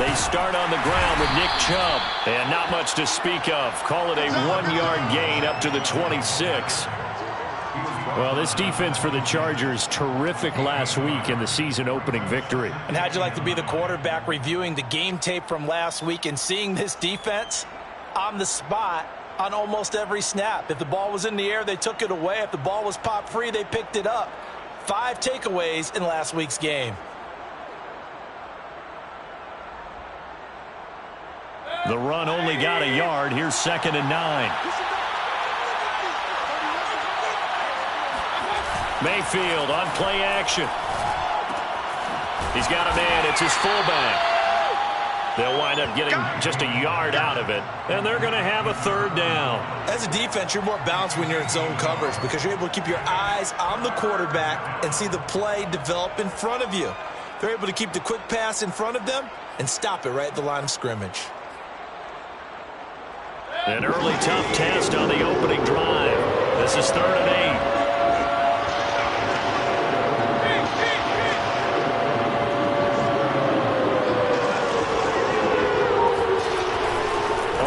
They start on the ground with Nick Chubb. And not much to speak of. Call it a 1-yard gain up to the 26. Well, this defense for the Chargers, terrific last week in the season-opening victory. And how'd you like to be the quarterback reviewing the game tape from last week and seeing this defense on the spot on almost every snap? If the ball was in the air, they took it away. If the ball was popped free, they picked it up. 5 takeaways in last week's game. The run only got a yard. Here's 2nd and 9. Mayfield on play action. He's got a man. It's his fullback. They'll wind up getting just a yard out of it, and they're going to have a 3rd down. As a defense, you're more balanced when you're in zone coverage because you're able to keep your eyes on the quarterback and see the play develop in front of you. They're able to keep the quick pass in front of them and stop it right at the line of scrimmage. An early tough test on the opening drive. This is 3rd and 8.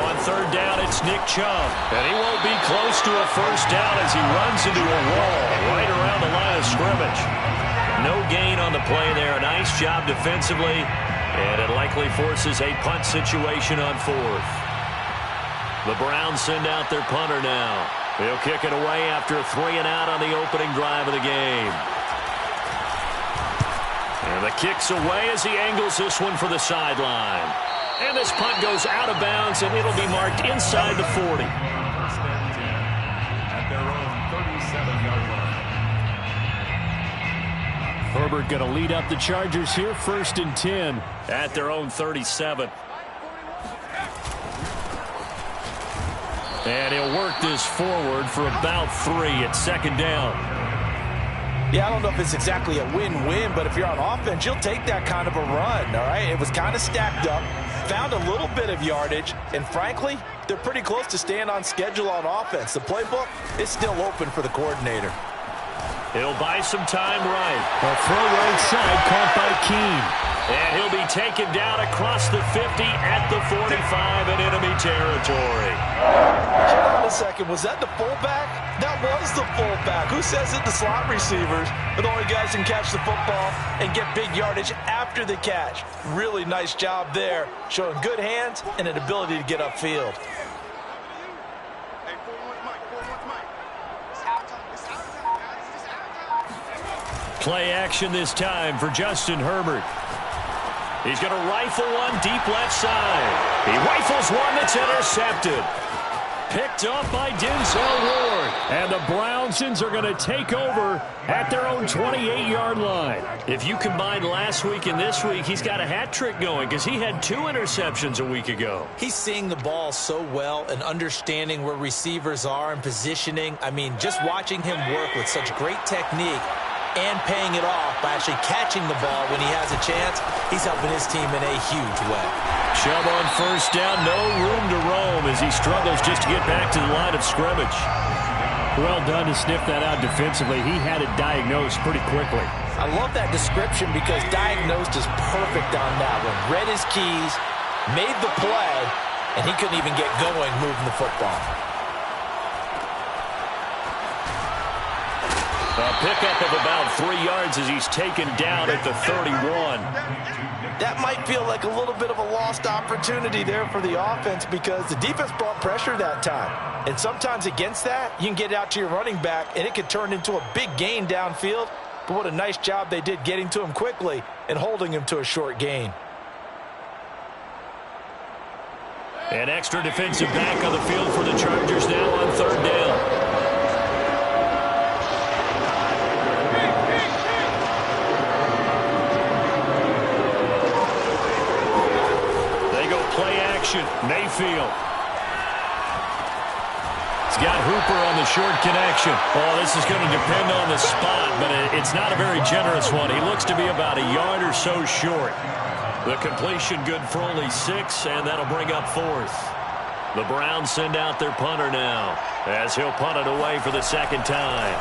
On 3rd down, it's Nick Chubb. And he won't be close to a 1st down as he runs into a wall right around the line of scrimmage. No gain on the play there. A nice job defensively. And it likely forces a punt situation on 4th. The Browns send out their punter now. He'll kick it away after a 3-and-out on the opening drive of the game. And the kick's away as he angles this one for the sideline. And this punt goes out of bounds, and it'll be marked inside the 40. At their own 37-yard line. Herbert going to lead up the Chargers here, 1st and 10 at their own 37. And he'll work this forward for about 3 at 2nd down. Yeah, I don't know if it's exactly a win-win, but if you're on offense, you'll take that kind of a run, all right? It was kind of stacked up, found a little bit of yardage, and frankly, they're pretty close to staying on schedule on offense. The playbook is still open for the coordinator. He'll buy some time right. A throw right side caught by Keene. And he'll be taken down across the 50 at the 45 in enemy territory. Hold on a second. Was that the fullback? That was the fullback. Who says that the slot receivers are the only guys who can catch the football and get big yardage after the catch? Really nice job there, showing good hands and an ability to get upfield. Play action this time for Justin Herbert. He's going to rifle one deep left side. He rifles one that's intercepted. Picked up by Denzel Ward. And the Brownsons are going to take over at their own 28-yard line. If you combine last week and this week, he's got a hat trick going because he had 2 interceptions a week ago. He's seeing the ball so well and understanding where receivers are and positioning. I mean, just watching him work with such great technique and paying it off by actually catching the ball when he has a chance, he's helping his team in a huge way. Chubb on 1st down, no room to roam as he struggles just to get back to the line of scrimmage. Well done to sniff that out defensively. He had it diagnosed pretty quickly. I love that description because diagnosed is perfect on that one. Read his keys, made the play, and he couldn't even get going moving the football. A pickup of about 3 yards as he's taken down at the 31. That might feel like a little bit of a lost opportunity there for the offense because the defense brought pressure that time. And sometimes against that, you can get it out to your running back, and it can turn into a big gain downfield. But what a nice job they did getting to him quickly and holding him to a short gain. An extra defensive back on the field for the Chargers now on 3rd down. Play action. Mayfield. He's got Hooper on the short connection. Oh, this is going to depend on the spot, but it's not a very generous one. He looks to be about a yard or so short. The completion good for only 6, and that'll bring up 4th. The Browns send out their punter now as he'll punt it away for the 2nd time.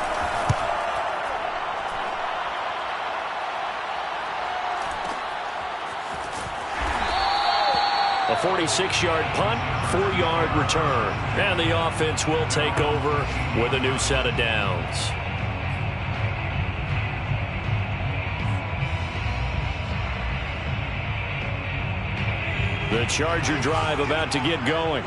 A 46-yard punt, 4-yard return. And the offense will take over with a new set of downs. The Charger drive about to get going.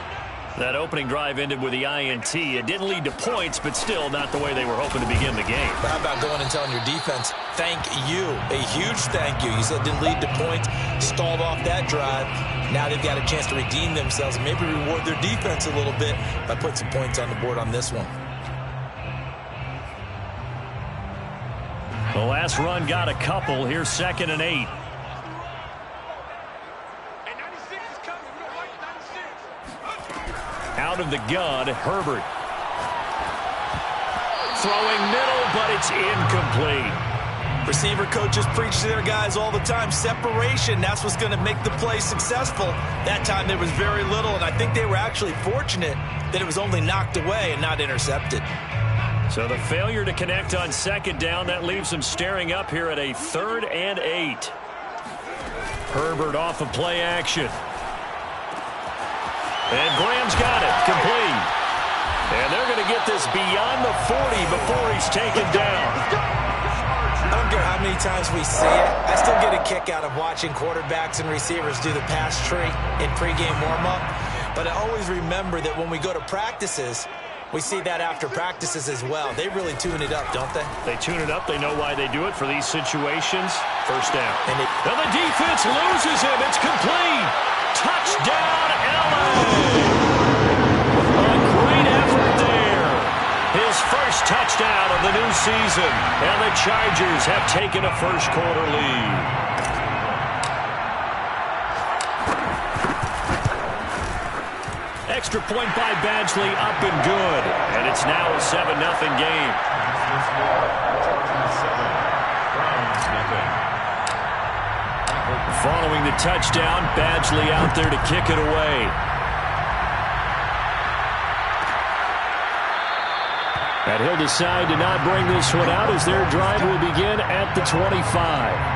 That opening drive ended with the INT. It didn't lead to points, but still not the way they were hoping to begin the game. But how about going and telling your defense, thank you, a huge thank you. You said didn't lead to points, stalled off that drive. Now they've got a chance to redeem themselves and maybe reward their defense a little bit by putting some points on the board on this one. The last run got a couple. Here's 2nd and 8. Out of the gun, Herbert. Throwing middle, but it's incomplete. Receiver coaches preach to their guys all the time. Separation, that's what's going to make the play successful. That time there was very little, and I think they were actually fortunate that it was only knocked away and not intercepted. So the failure to connect on 2nd down, that leaves them staring up here at a 3rd and 8. Herbert off of play action. And Graham's got it, complete. And they're going to get this beyond the 40 before he's taken down. I don't care how many times we see it. I still get a kick out of watching quarterbacks and receivers do the pass tree in pregame warm-up. But I always remember that when we go to practices, we see that after practices as well. They really tune it up, don't they? They tune it up. They know why they do it for these situations. First down. And the defense loses him. It's complete. Touchdown, LA! A great effort there. His first touchdown of the new season. And the Chargers have taken a first-quarter lead. Extra point by Badgley, up and good. And it's now a 7-0 game. Following the touchdown, Badgley out there to kick it away. And he'll decide to not bring this one out as their drive will begin at the 25.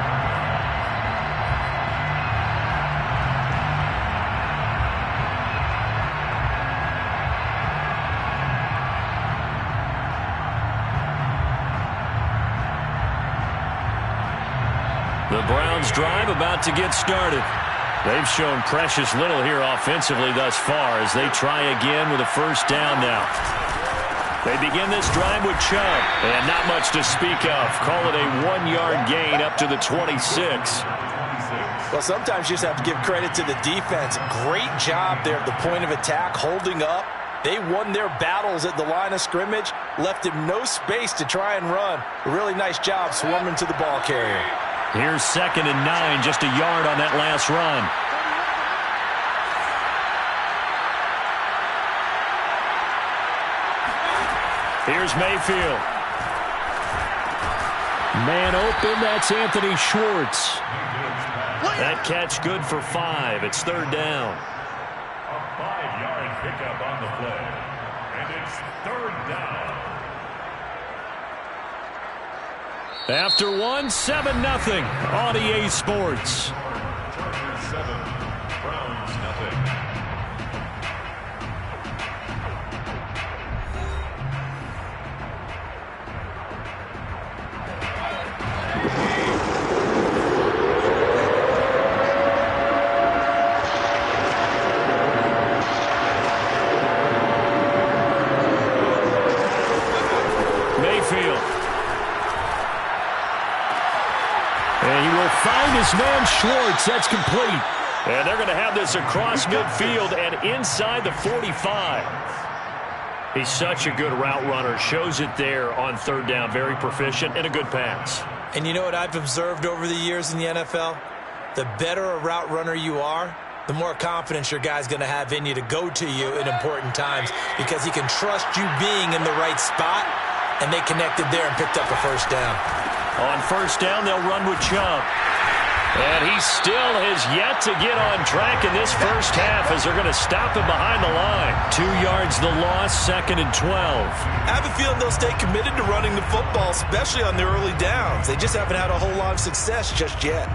The Browns drive about to get started. They've shown precious little here offensively thus far as they try again with a first down now. They begin this drive with Chubb, and not much to speak of. Call it a 1-yard gain up to the 26. Well, sometimes you just have to give credit to the defense. Great job there at the point of attack, holding up. They won their battles at the line of scrimmage, left him no space to try and run. A really nice job swarming to the ball carrier. Here's 2nd and 9, just a yard on that last run. Here's Mayfield. Man open, that's Anthony Schwartz. That catch good for 5. It's 3rd down. A 5-yard pickup on the play. And it's 3rd down. After 7-0 on EA Sports. Chargers 7, Browns nothing. Mayfield. And he will find his man Schwartz. That's complete. And they're going to have this across midfield and inside the 45. He's such a good route runner. Shows it there on 3rd down. Very proficient and a good pass. And you know what I've observed over the years in the NFL? The better a route runner you are, the more confidence your guy's going to have in you to go to you in important times because he can trust you being in the right spot, and they connected there and picked up a first down. On 1st down, they'll run with Chubb. And he still has yet to get on track in this first half as they're going to stop him behind the line. 2 yards the loss, 2nd and 12. I have a feeling they'll stay committed to running the football, especially on their early downs. They just haven't had a whole lot of success just yet.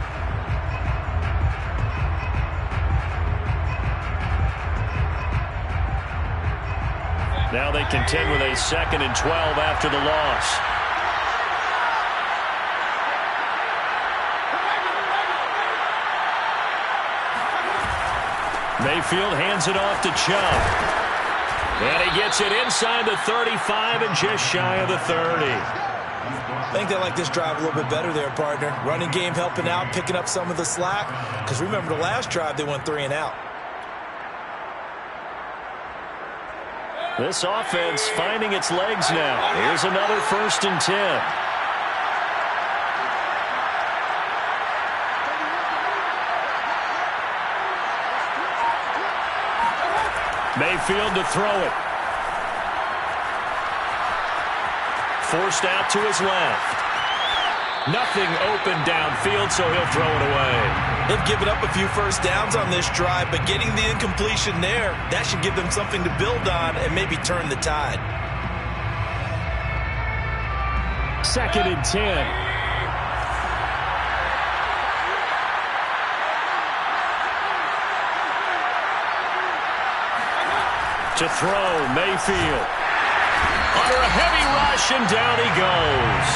Now they contend with a 2nd and 12 after the loss. Mayfield hands it off to Chubb. And he gets it inside the 35 and just shy of the 30. I think they like this drive a little bit better there, partner. Running game helping out, picking up some of the slack. Because remember the last drive, they went 3 and out. This offense finding its legs now. Here's another 1st and 10. Mayfield to throw it. Forced out to his left. Nothing open downfield, so he'll throw it away. They've given up a few first downs on this drive, but getting the incompletion there, that should give them something to build on and maybe turn the tide. 2nd and 10. To throw, Mayfield. Under a heavy rush, and down he goes.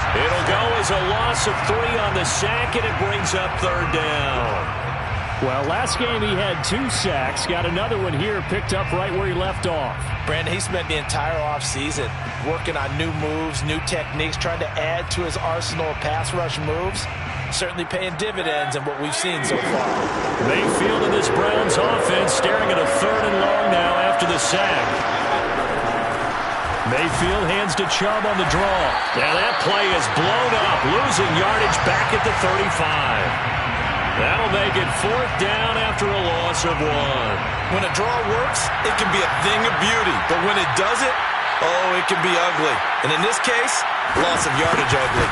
It'll go as a loss of 3 on the sack, and it brings up 3rd down. Well, last game he had 2 sacks. Got another one here, picked up right where he left off. Brandon, he spent the entire offseason working on new moves, new techniques, trying to add to his arsenal of pass rush moves. Certainly paying dividends in what we've seen so far. Mayfield in this Browns offense staring at a 3rd and long now after the sack. Mayfield hands to Chubb on the draw. Now that play is blown up, losing yardage back at the 35. That'll make it 4th down after a loss of 1. When a draw works, it can be a thing of beauty. But when it doesn't, oh, it can be ugly. And in this case, loss of yardage ugly.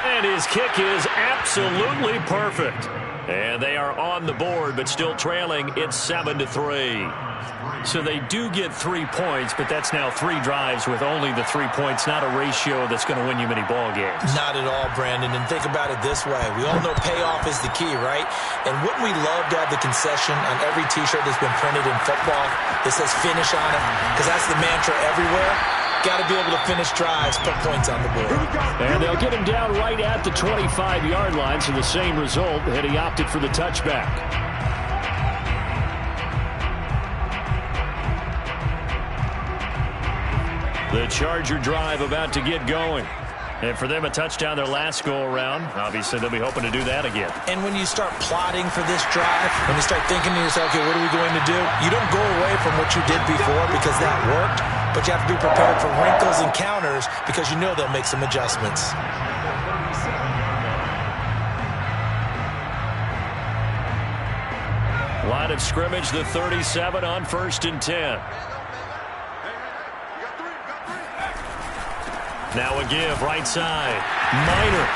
And his kick is absolutely perfect. And they are on the board, but still trailing. It's 7-3. So they do get 3 points, but that's now 3 drives with only the 3 points, not a ratio that's going to win you many ball games. Not at all, Brandon. And think about it this way. We all know payoff is the key, right? And wouldn't we love to have the concession on every T-shirt that's been printed in football that says finish on it? Because that's the mantra everywhere. Got to be able to finish drives, put points on the board. And they'll get him down right at the 25-yard line, so the same result, and he opted for the touchback. The Charger drive about to get going. And for them, a touchdown their last go-around. Obviously, they'll be hoping to do that again. And when you start plotting for this drive, when you start thinking to yourself, okay, what are we going to do? You don't go away from what you did before because that worked, but you have to be prepared for wrinkles and counters because you know they'll make some adjustments. Line of scrimmage, the 37 on 1st and 10. Now a give, right side. Minor.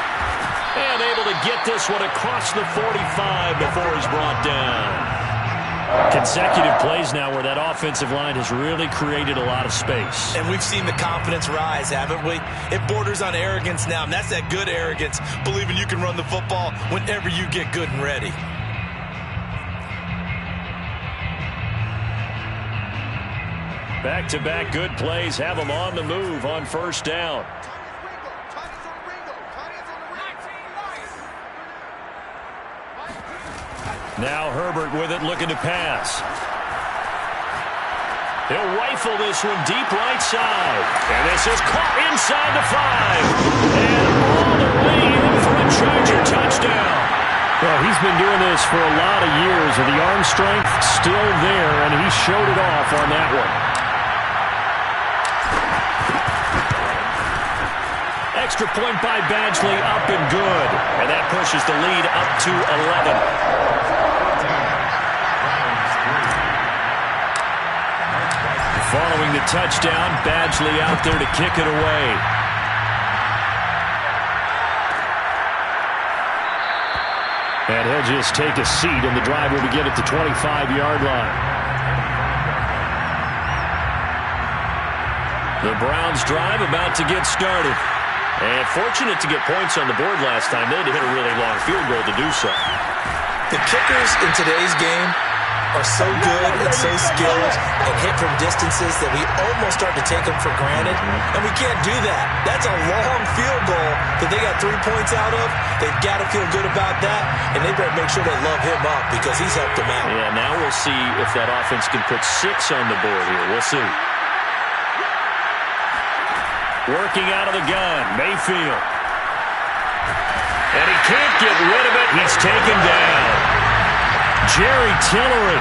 And able to get this one across the 45 before he's brought down. Consecutive plays now where that offensive line has really created a lot of space. And we've seen the confidence rise, haven't we? It borders on arrogance now, and that's that good arrogance, believing you can run the football whenever you get good and ready. Back-to-back good plays have them on the move on 1st down. Now Herbert with it, looking to pass. He'll rifle this one deep right side. And this is caught inside the 5. And all the way in for a Charger touchdown. Well, he's been doing this for a lot of years, and the arm strength still there, and he showed it off on that one. Extra point by Badgley, up and good. And that pushes the lead up to 11. Following the touchdown, Badgley out there to kick it away. And he'll just take a seat, and the drive will begin at the 25-yard line. The Browns drive about to get started. And fortunate to get points on the board last time. They had to hit a really long field goal to do so. The kickers in today's game are so good and so skilled and hit from distances that we almost start to take them for granted, and we can't do that. That's a long field goal that they got 3 points out of. They've got to feel good about that, and they better make sure they love him up because he's helped them out. Yeah, now we'll see if that offense can put 6 on the board here. We'll see. Working out of the gun, Mayfield. And he can't get rid of it. He's taken down. Jerry Tillery.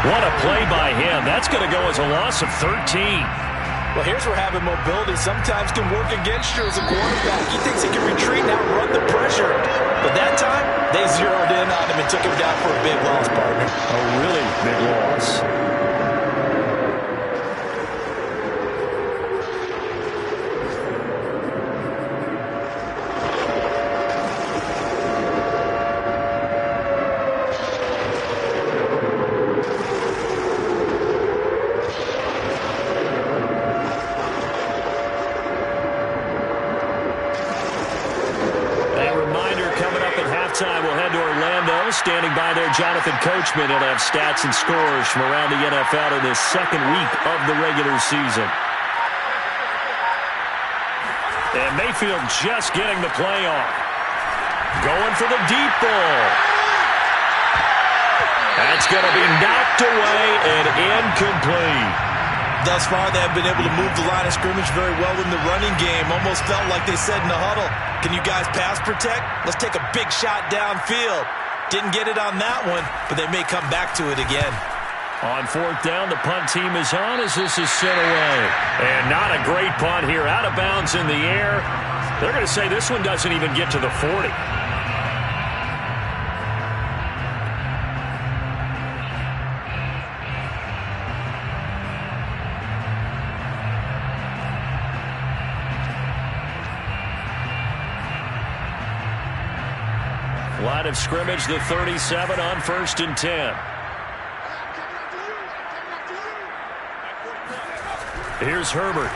What a play by him. That's going to go as a loss of 13. Well, here's where having mobility sometimes can work against you as a quarterback. He thinks he can retreat and outrun the pressure. But that time, they zeroed in on him and took him down for a big loss, partner. A really big loss. Standing by there, Jonathan Coachman. He'll have stats and scores from around the NFL in this second week of the regular season. And Mayfield just getting the play off. Going for the deep ball. That's going to be knocked away and incomplete. Thus far, they have been able to move the line of scrimmage very well in the running game. Almost felt like they said in the huddle, can you guys pass protect? Let's take a big shot downfield. Didn't get it on that one, but they may come back to it again. On 4th down, the punt team is on as this is sent away. And not a great punt here. Out of bounds in the air. They're going to say this one doesn't even get to the 40. Line of scrimmage, the 37 on 1st and 10. Here's Herbert.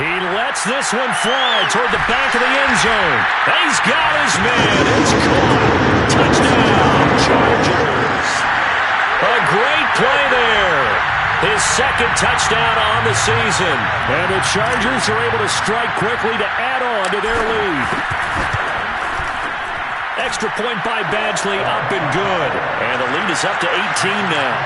He lets this one fly toward the back of the end zone. He's got his man. It's caught. Touchdown, Chargers. A great play there. His second touchdown on the season. And the Chargers are able to strike quickly to add on to their lead. Extra point by Badgley, up and good. And the lead is up to 18 now.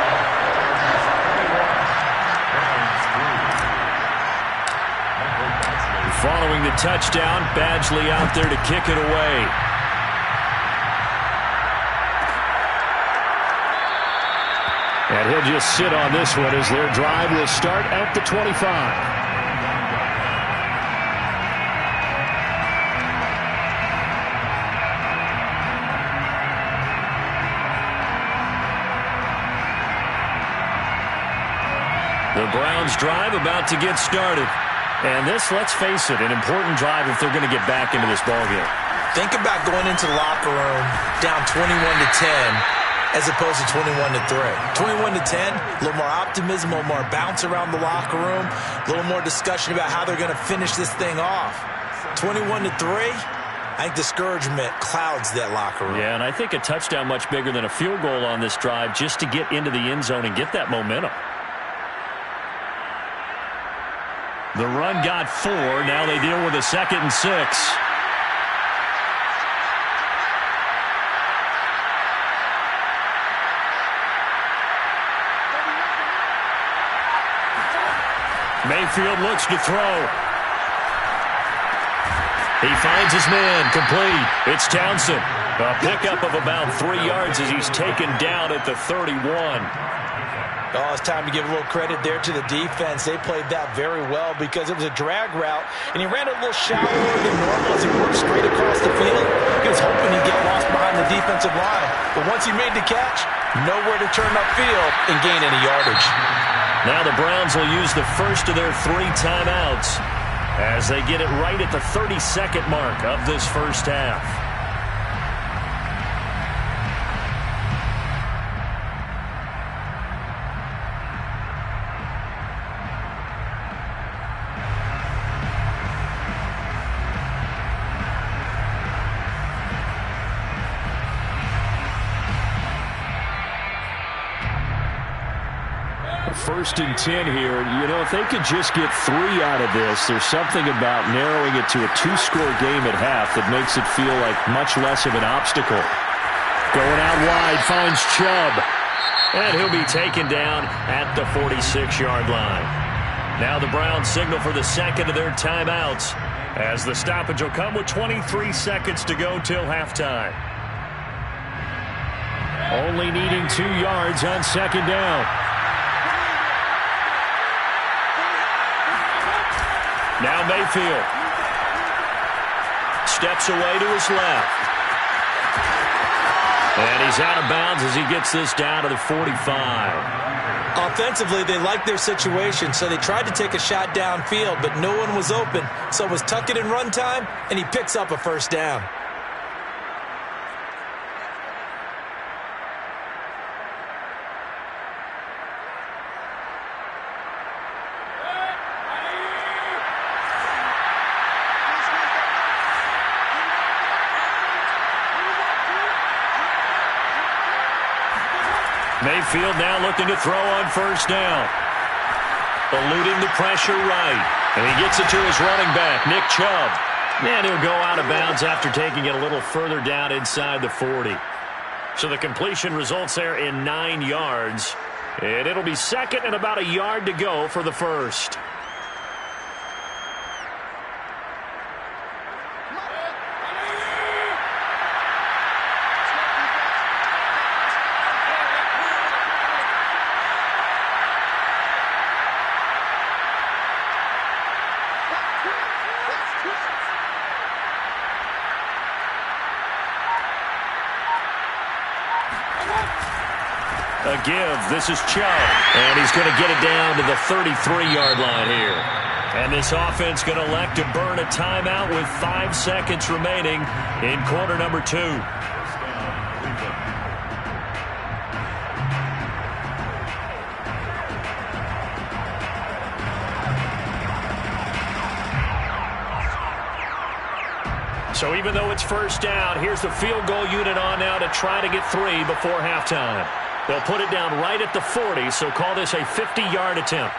Following the touchdown, Badgley out there to kick it away. And he'll just sit on this one as their drive will start at the 25. The Browns drive about to get started. And this, let's face it, an important drive if they're going to get back into this ballgame. Think about going into the locker room down 21-10 as opposed to 21-3. 21-10, a little more optimism, a little more bounce around the locker room, a little more discussion about how they're going to finish this thing off. 21-3, I think discouragement clouds that locker room. Yeah, and I think a touchdown much bigger than a field goal on this drive just to get into the end zone and get that momentum. The run got 4. Now they deal with a 2nd and 6. Mayfield looks to throw. He finds his man, complete. It's Townsend. A pickup of about 3 yards as he's taken down at the 31. Oh, it's time to give a little credit there to the defense. They played that very well because it was a drag route, and he ran a little shallower than normal as he worked straight across the field. He was hoping he'd get lost behind the defensive line, but once he made the catch, nowhere to turn upfield and gain any yardage. Now the Browns will use the first of their 3 timeouts as they get it right at the 32nd mark of this first half. 1st and 10 here. You know, if they could just get 3 out of this, there's something about narrowing it to a 2-score game at half that makes it feel like much less of an obstacle. Going out wide, finds Chubb. And he'll be taken down at the 46-yard line. Now the Browns signal for the second of their timeouts, as the stoppage will come with 23 seconds to go till halftime. Only needing 2 yards on 2nd down. Now Mayfield steps away to his left. And he's out of bounds as he gets this down to the 45. Offensively, they liked their situation, so they tried to take a shot downfield, but no one was open. So it was tuck it in run time, and he picks up a 1st down. Mayfield now looking to throw on 1st down. Eluding the pressure right. And he gets it to his running back, Nick Chubb. And he'll go out of bounds after taking it a little further down inside the 40. So the completion results there in 9 yards. And it'll be 2nd and about a yard to go for the 1st. A give. This is Chubb. And he's going to get it down to the 33-yard line here. And this offense going to elect to burn a timeout with 5 seconds remaining in quarter number 2. So even though it's 1st down, here's the field goal unit on now to try to get 3 before halftime. They'll put it down right at the 40, so call this a 50-yard attempt.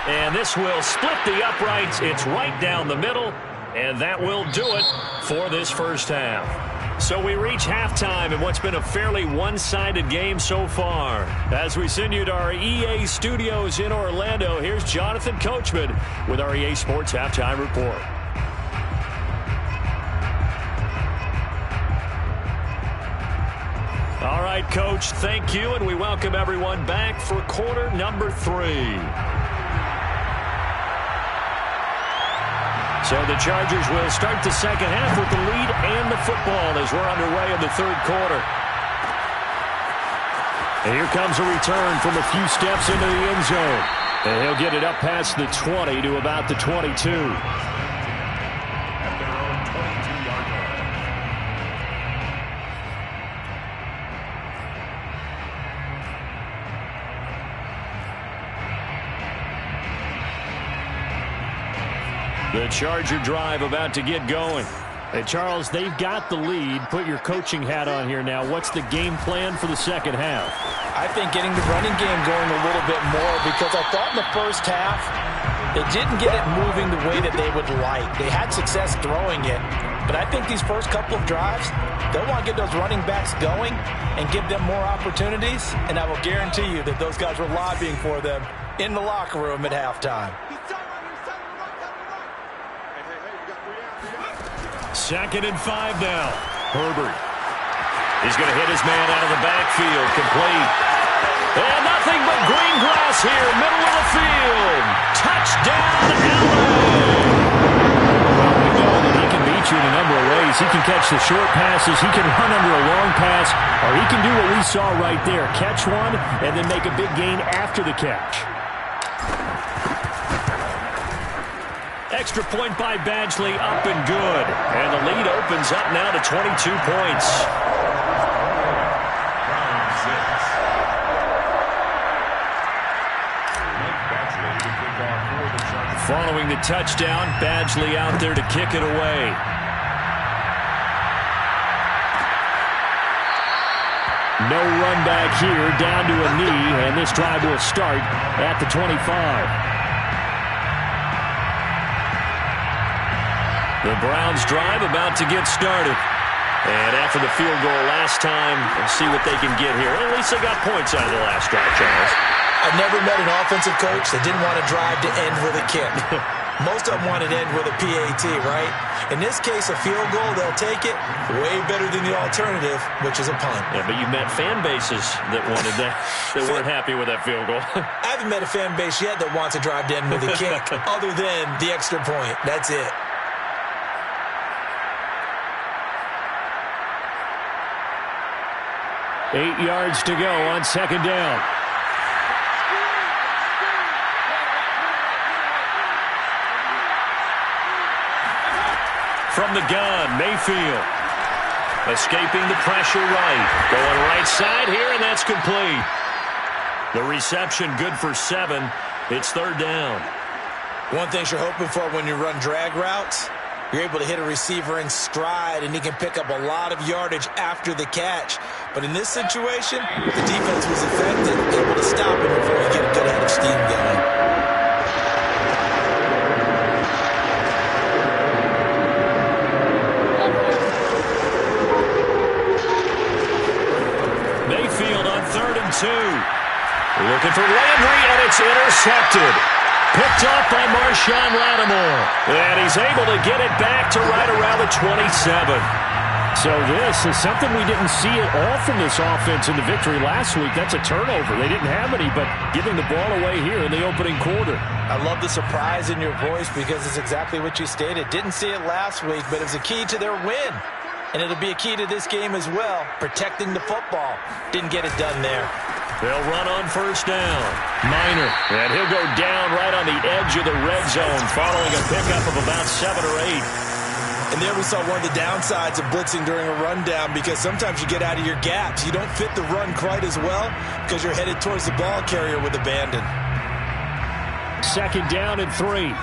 And this will split the uprights. It's right down the middle, and that will do it for this 1st half. So we reach halftime in what's been a fairly one-sided game so far. As we send you to our EA studios in Orlando, here's Jonathan Coachman with our EA Sports Halftime Report. All right, Coach, thank you, and we welcome everyone back for quarter number 3. So the Chargers will start the second half with the lead and the football as we're underway in the 3rd quarter. And here comes a return from a few steps into the end zone. And he'll get it up past the 20 to about the 22. The Charger drive about to get going. Hey, Charles, they've got the lead. Put your coaching hat on here now. What's the game plan for the second half? I think getting the running game going a little bit more, because I thought in the 1st half they didn't get it moving the way that they would like. They had success throwing it, but I think these first couple of drives, they'll want to get those running backs going and give them more opportunities, and I will guarantee you that those guys were lobbying for them in the locker room at halftime. 2nd and 5 now. Herbert. He's going to hit his man out of the backfield. Complete. And nothing but green grass here, middle of the field. Touchdown, LA! Well, we know that he can beat you in a number of ways. He can catch the short passes. He can run under a long pass. Or he can do what we saw right there. Catch one and then make a big gain after the catch. Extra point by Badgley, up and good. And the lead opens up now to 22 points. Following the touchdown, Badgley out there to kick it away. No run back here, down to a knee, and this drive will start at the 25. The Browns drive about to get started. And after the field goal last time, we'll see what they can get here. At least they got points out of the last drive, Charles. I've never met an offensive coach that didn't want to drive to end with a kick. Most of them wanted to end with a PAT, right? In this case, a field goal, they'll take it. Way better than the alternative, which is a punt. Yeah, but you've met fan bases that wanted that, that weren't happy with that field goal. I haven't met a fan base yet that wants to drive to end with a kick other than the extra point. That's it. $8 yards to go on second down. From the gun, Mayfield. Escaping the pressure right. Going right side here, and that's complete. The reception good for 7. It's third down. One thing you're hoping for when you run drag routes, you're able to hit a receiver in stride, and he can pick up a lot of yardage after the catch. But in this situation, the defense was effective, able to stop him before he get a good head of steam going. Mayfield on 3rd and 2. Looking for Landry, and it's intercepted. Picked up by Marshawn Lattimore. And he's able to get it back to right around the 27. So this is something we didn't see at all from this offense in the victory last week. That's a turnover. They didn't have any, but giving the ball away here in the opening quarter. I love the surprise in your voice because it's exactly what you stated. Didn't see it last week, but it was a key to their win. And it'll be a key to this game as well, protecting the football. Didn't get it done there. They'll run on first down. Minor. And he'll go down right on the edge of the red zone following a pickup of about 7 or 8. And there we saw one of the downsides of blitzing during a rundown because sometimes you get out of your gaps. You don't fit the run quite as well because you're headed towards the ball carrier with abandon. Second down and 3.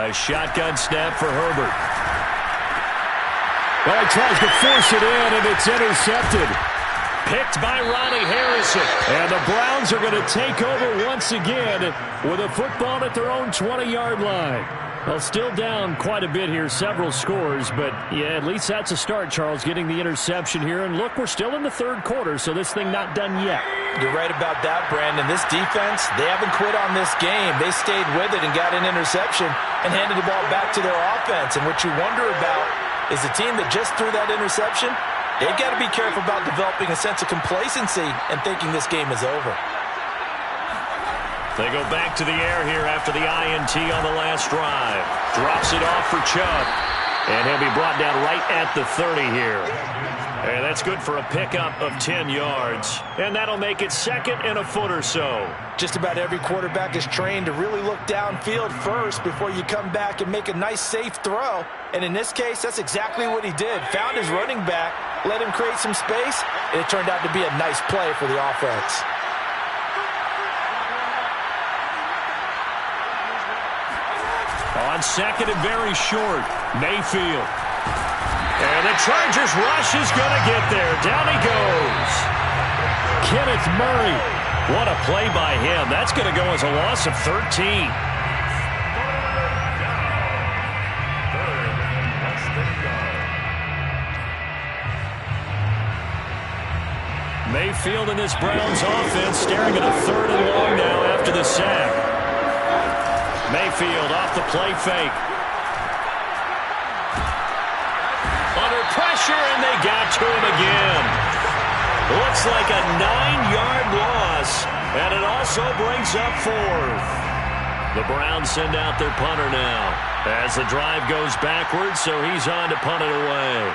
A shotgun snap for Herbert. Well, he tries to force it in, and it's intercepted. Picked by Ronnie Harrison. And the Browns are going to take over once again with a football at their own 20-yard line. Well, still down quite a bit here, several scores, but yeah, at least that's a start, Charles, getting the interception here. And look, we're still in the third quarter, so this thing not done yet. You're right about that, Brandon. This defense, they haven't quit on this game. They stayed with it and got an interception and handed the ball back to their offense. And what you wonder about is the team that just threw that interception, they've got to be careful about developing a sense of complacency and thinking this game is over. They go back to the air here after the INT on the last drive. Drops it off for Chubb. And he'll be brought down right at the 30 here. And that's good for a pickup of 10 yards. And that'll make it second and a foot or so. Just about every quarterback is trained to really look downfield first before you come back and make a nice, safe throw. And in this case, that's exactly what he did. Found his running back, let him create some space, and it turned out to be a nice play for the offense. On second and very short, Mayfield. And the Chargers rush is going to get there. Down he goes. Kenneth Murray. What a play by him. That's going to go as a loss of 13. Mayfield and this Browns offense staring at a 3rd and long now after the sack. Mayfield off the play fake. Under pressure, and they got to him again. Looks like a 9-yard loss, and it also brings up 4th. The Browns send out their punter now as the drive goes backwards, so he's on to punt it away.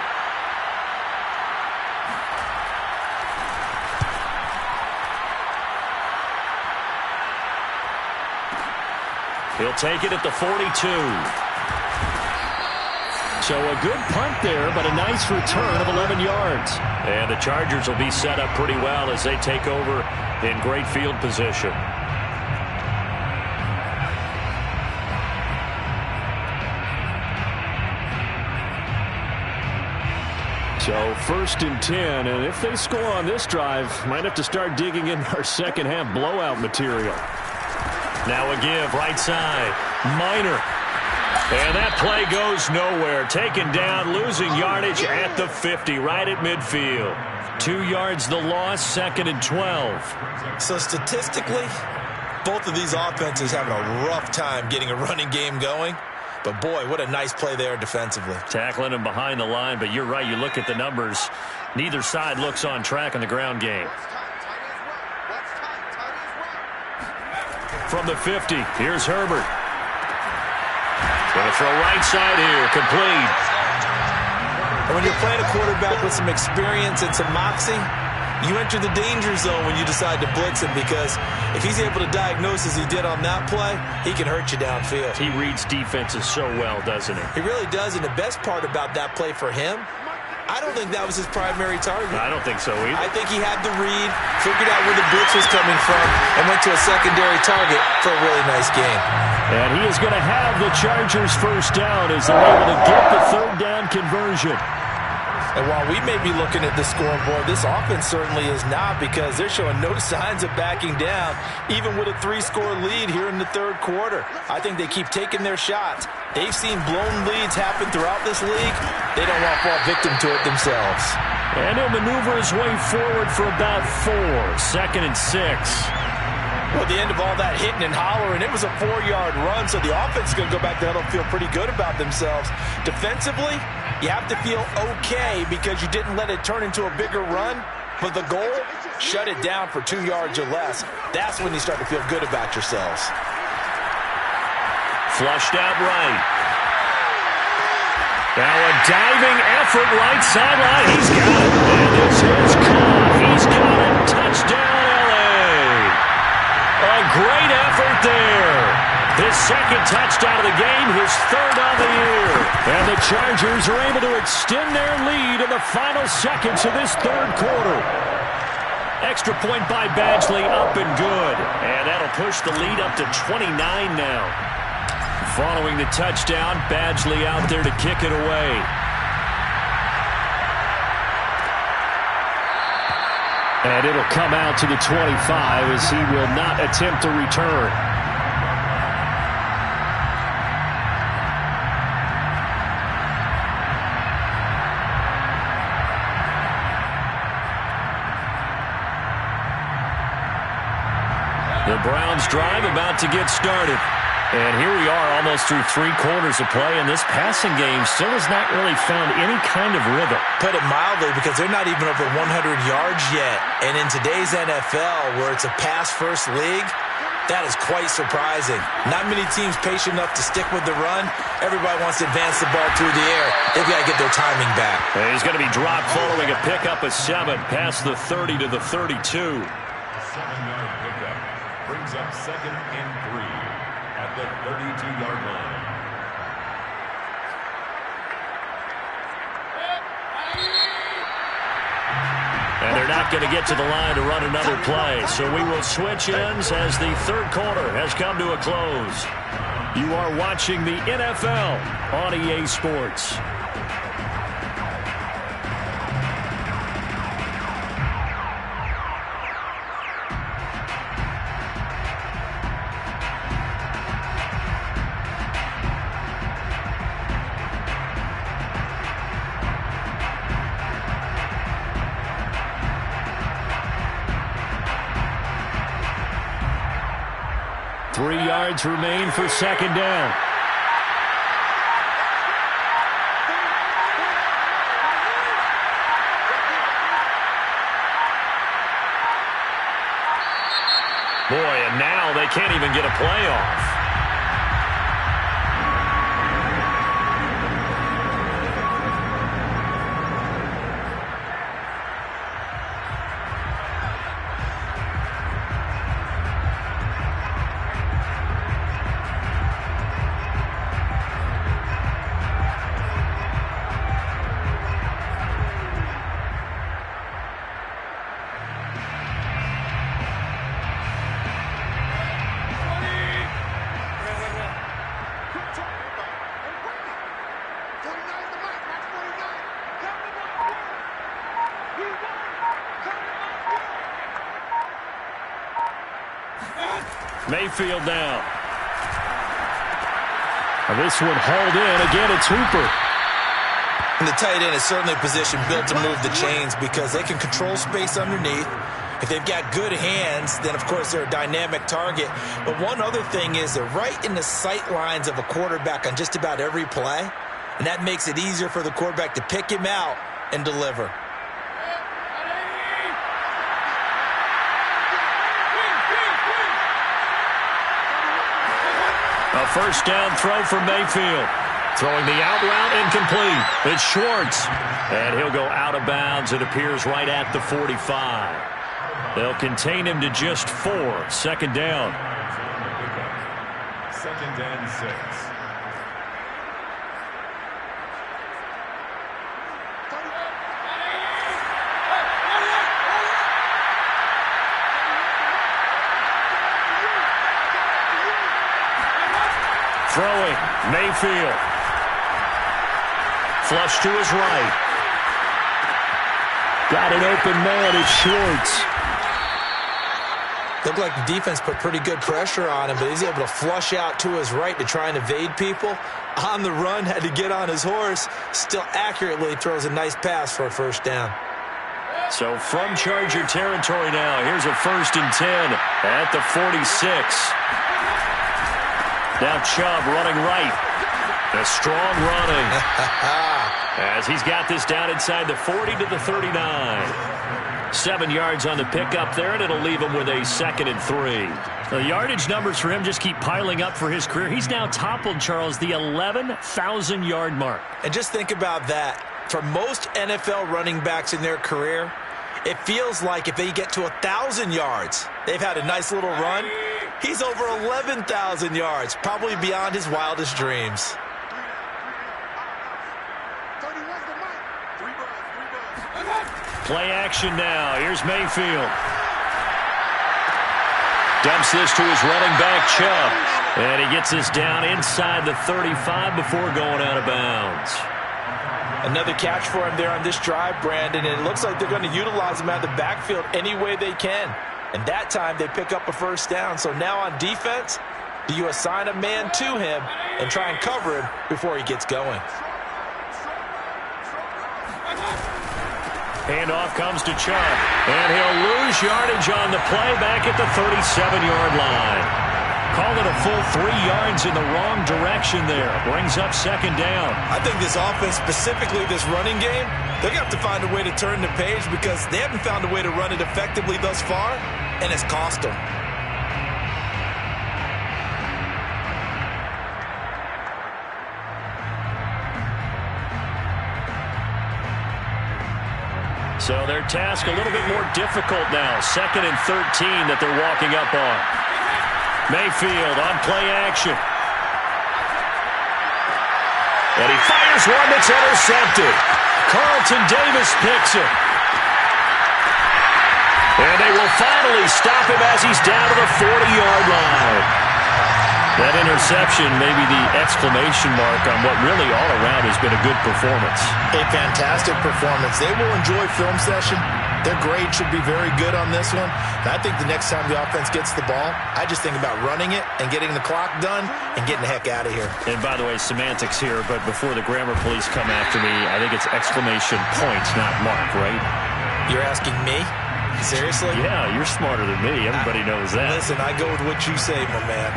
He'll take it at the 42. So a good punt there, but a nice return of 11 yards. And the Chargers will be set up pretty well as they take over in great field position. 1st and 10, and if they score on this drive, might have to start digging in our second half blowout material. Now a give, right side, Minor. And that play goes nowhere. Taken down, losing yardage at the 50, right at midfield. 2 yards the loss, 2nd and 12. So statistically, both of these offenses having a rough time getting a running game going. But, boy, what a nice play there defensively. Tackling him behind the line, but you're right. You look at the numbers. Neither side looks on track in the ground game. From the 50, here's Herbert. Going to throw right side here, complete. And when you're playing a quarterback with some experience and some moxie, you enter the danger zone when you decide to blitz him, because if he's able to diagnose as he did on that play, he can hurt you downfield. He reads defenses so well, doesn't he? He really does, and the best part about that play for him, I don't think that was his primary target. I don't think so either. I think he had the read, figured out where the blitz was coming from, and went to a secondary target for a really nice game. And he is going to have the Chargers first down as they're able to get the 3rd down conversion. And while we may be looking at the scoreboard, this offense certainly is not, because they're showing no signs of backing down, even with a 3-score lead here in the 3rd quarter. I think they keep taking their shots. They've seen blown leads happen throughout this league. They don't want to fall victim to it themselves. And he'll maneuver his way forward for about 4, 2nd and 6. Well, at the end of all that hitting and hollering, it was a 4-yard run, so the offense is going to go back there and feel pretty good about themselves. Defensively, you have to feel okay because you didn't let it turn into a bigger run, but the goal, shut it down for 2 yards or less. That's when you start to feel good about yourselves. Flushed out right. Now a diving effort right sideline. He's got it. And this is caught. He's got it. Touchdown, L.A. A great effort there. His 2nd touchdown of the game, his 3rd on the year. And the Chargers are able to extend their lead in the final seconds of this 3rd quarter. Extra point by Badgley, up and good. And that'll push the lead up to 29 now. Following the touchdown, Badgley out there to kick it away. And it'll come out to the 25 as he will not attempt to return. The Browns drive about to get started. And here we are almost through 3 quarters of play, and this passing game still has not really found any kind of rhythm. Put it mildly, because they're not even over 100 yards yet. And in today's NFL, where it's a pass-first league, that is quite surprising. Not many teams patient enough to stick with the run. Everybody wants to advance the ball through the air. They've got to get their timing back. And he's going to be dropped following a pickup of 7 past the 30 to the 32. 7-yard pickup brings up 2nd and 3 at the 32-yard line. And they're not going to get to the line to run another play. So we will switch ends as the 3rd quarter has come to a close. You are watching the NFL on EA Sports. Remain for 2nd down. Boy, and now they can't even get a play off. Mayfield now. This one hauled in. Again, it's Hooper. And the tight end is certainly a position built to move the chains because they can control space underneath. If they've got good hands, then, of course, they're a dynamic target. But one other thing is they're right in the sight lines of a quarterback on just about every play. And that makes it easier for the quarterback to pick him out and deliver. A first down throw for Mayfield. Throwing the out route incomplete. It's Schwartz. And he'll go out of bounds. It appears right at the 45. They'll contain him to just 4. Second down. Second and 6. Throwing, Mayfield. Flush to his right. Got an open man, it's Schwartz. Looked like the defense put pretty good pressure on him, but he's able to flush out to his right to try and evade people. On the run, had to get on his horse. Still accurately throws a nice pass for a first down. So from Charger territory now, here's a 1st and 10 at the 46. Now Chubb running right. A strong running. As he's got this down inside the 40 to the 39. 7 yards on the pickup there, and it'll leave him with a 2nd and 3. The yardage numbers for him just keep piling up for his career. He's now toppled, Charles, the 11,000-yard mark. And just think about that. For most NFL running backs in their career, it feels like if they get to 1,000 yards, they've had a nice little run. He's over 11,000 yards, probably beyond his wildest dreams. Play action now. Here's Mayfield. Dumps this to his running back, Chubb. And he gets this down inside the 35 before going out of bounds. Another catch for him there on this drive, Brandon, and it looks like they're going to utilize him out of the backfield any way they can. And that time they pick up a first down. So now on defense, do you assign a man to him and try and cover him before he gets going? Handoff comes to Chubb. And he'll lose yardage on the play back at the 37-yard line. Call it a full 3 yards in the wrong direction there. Brings up 2nd down. I think this offense, specifically this running game, they're going to have to find a way to turn the page because they haven't found a way to run it effectively thus far, and it's cost them. So their task a little bit more difficult now. 2nd and 13 that they're walking up on. Mayfield on play action. And he fires one that's intercepted. Carlton Davis picks it. And they will finally stop him as he's down to the 40-yard line. That interception may be the exclamation mark on what really all around has been a good performance. A fantastic performance. They will enjoy film session. Their grade should be very good on this one. And I think the next time the offense gets the ball, I just think about running it and getting the clock done and getting the heck out of here. And by the way, semantics here, but before the grammar police come after me, I think it's exclamation points, not mark, right? You're asking me? Seriously? Yeah, you're smarter than me. Everybody knows that. Listen, I go with what you say, my man.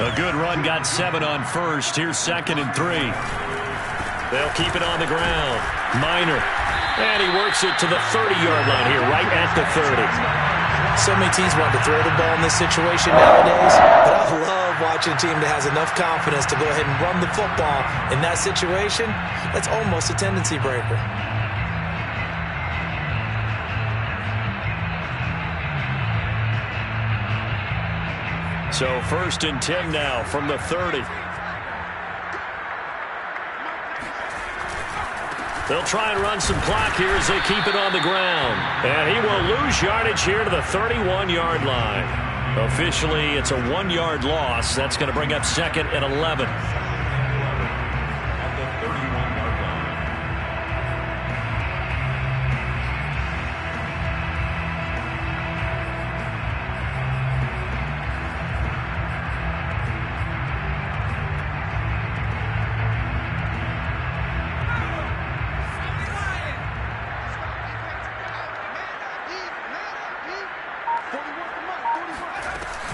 A good run, got 7 on first. Here's 2nd and 3. They'll keep it on the ground. Minor. And he works it to the 30-yard line here, right at the 30. So many teams want to throw the ball in this situation nowadays, but I love watching a team that has enough confidence to go ahead and run the football in that situation. That's almost a tendency breaker. So 1st and 10 now from the 30. They'll try and run some clock here as they keep it on the ground. And he will lose yardage here to the 31-yard line. Officially, it's a 1-yard loss. That's going to bring up 2nd and 11.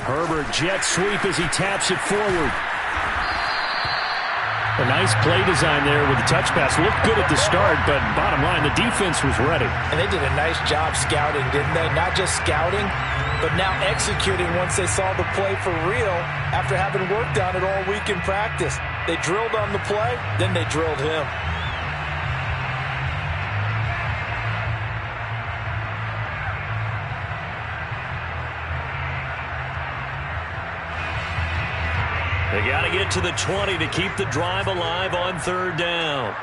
Herbert jet sweep as he taps it forward. A nice play design there with the touch pass. Looked good at the start, but bottom line, the defense was ready. And they did a nice job scouting, didn't they? Not just scouting, but now executing once they saw the play for real after having worked on it all week in practice. They drilled on the play, then they drilled him. They got to get to the 20 to keep the drive alive on third down.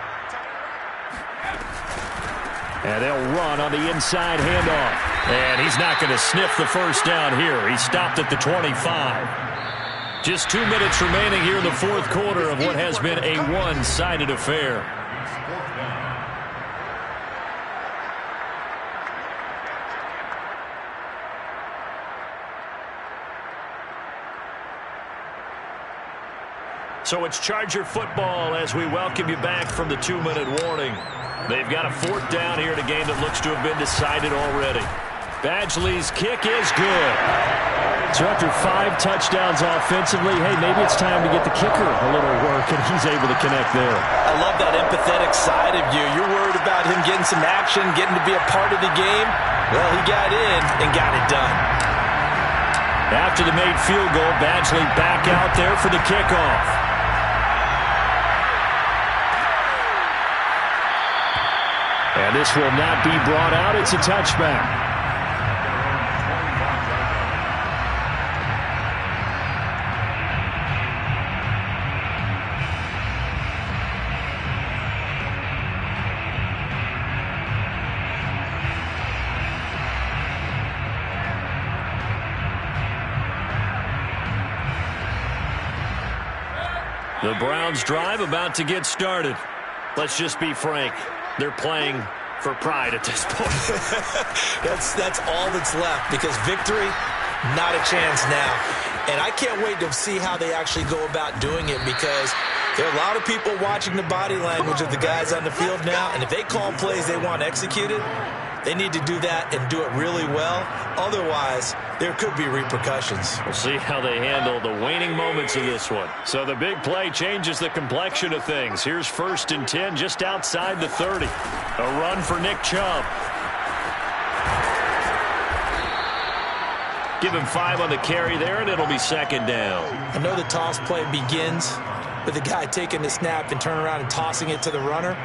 And they'll run on the inside handoff. And he's not going to sniff the first down here. He stopped at the 25. Just 2 minutes remaining here in the fourth quarter of what has been a one-sided affair. So it's Charger football as we welcome you back from the 2-minute warning. They've got a fourth down here in a game that looks to have been decided already. Badgley's kick is good. So after 5 touchdowns offensively, hey, maybe it's time to get the kicker a little work, and he's able to connect there. I love that empathetic side of you. You're worried about him getting some action, getting to be a part of the game. Well, he got in and got it done. After the made field goal, Badgley back out there for the kickoff. And this will not be brought out. It's a touchback. The Browns drive about to get started. Let's just be frank. They're playing for pride at this point. That's all that's left, because victory, not a chance now. And I can't wait to see how they actually go about doing it, because there are a lot of people watching the body language of the guys on the field now, and if they call plays they want executed, they need to do that and do it really well. Otherwise, there could be repercussions. We'll see how they handle the waning moments of this one. So the big play changes the complexion of things. Here's 1st and 10 just outside the 30. A run for Nick Chubb. Give him 5 on the carry there, and it'll be 2nd down. I know the toss play begins with the guy taking the snap and turning around and tossing it to the runner.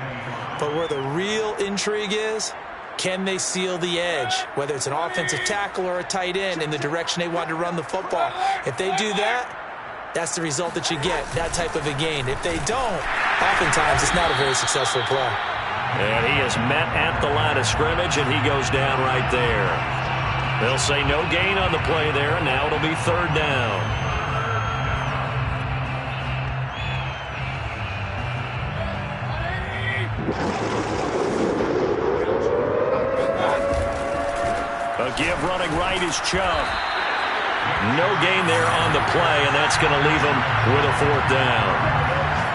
But where the real intrigue is, can they seal the edge, whether it's an offensive tackle or a tight end, in the direction they want to run the football? If they do that, that's the result that you get, that type of a gain. If they don't, oftentimes it's not a very successful play. And he is met at the line of scrimmage, and he goes down right there. They'll say no gain on the play there, and now it'll be 3rd down. A give running right is Chubb. No gain there on the play, and that's going to leave him with a 4th down.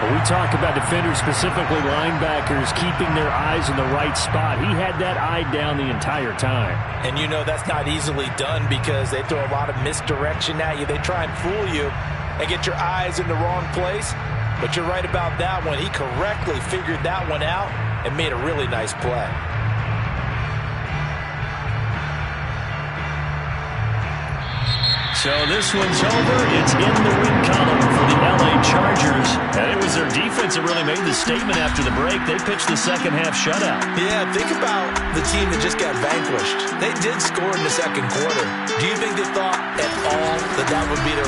Well, we talk about defenders, specifically linebackers, keeping their eyes in the right spot. He had that eye down the entire time. And you know that's not easily done, because they throw a lot of misdirection at you. They try and fool you and get your eyes in the wrong place. But you're right about that one. He correctly figured that one out and made a really nice play. So this one's over. It's in the win column for the LA Chargers. And it was their defense that really made the statement after the break. They pitched the second half shutout. Yeah, think about the team that just got vanquished. They did score in the second quarter. Do you think they thought at all that that would be their last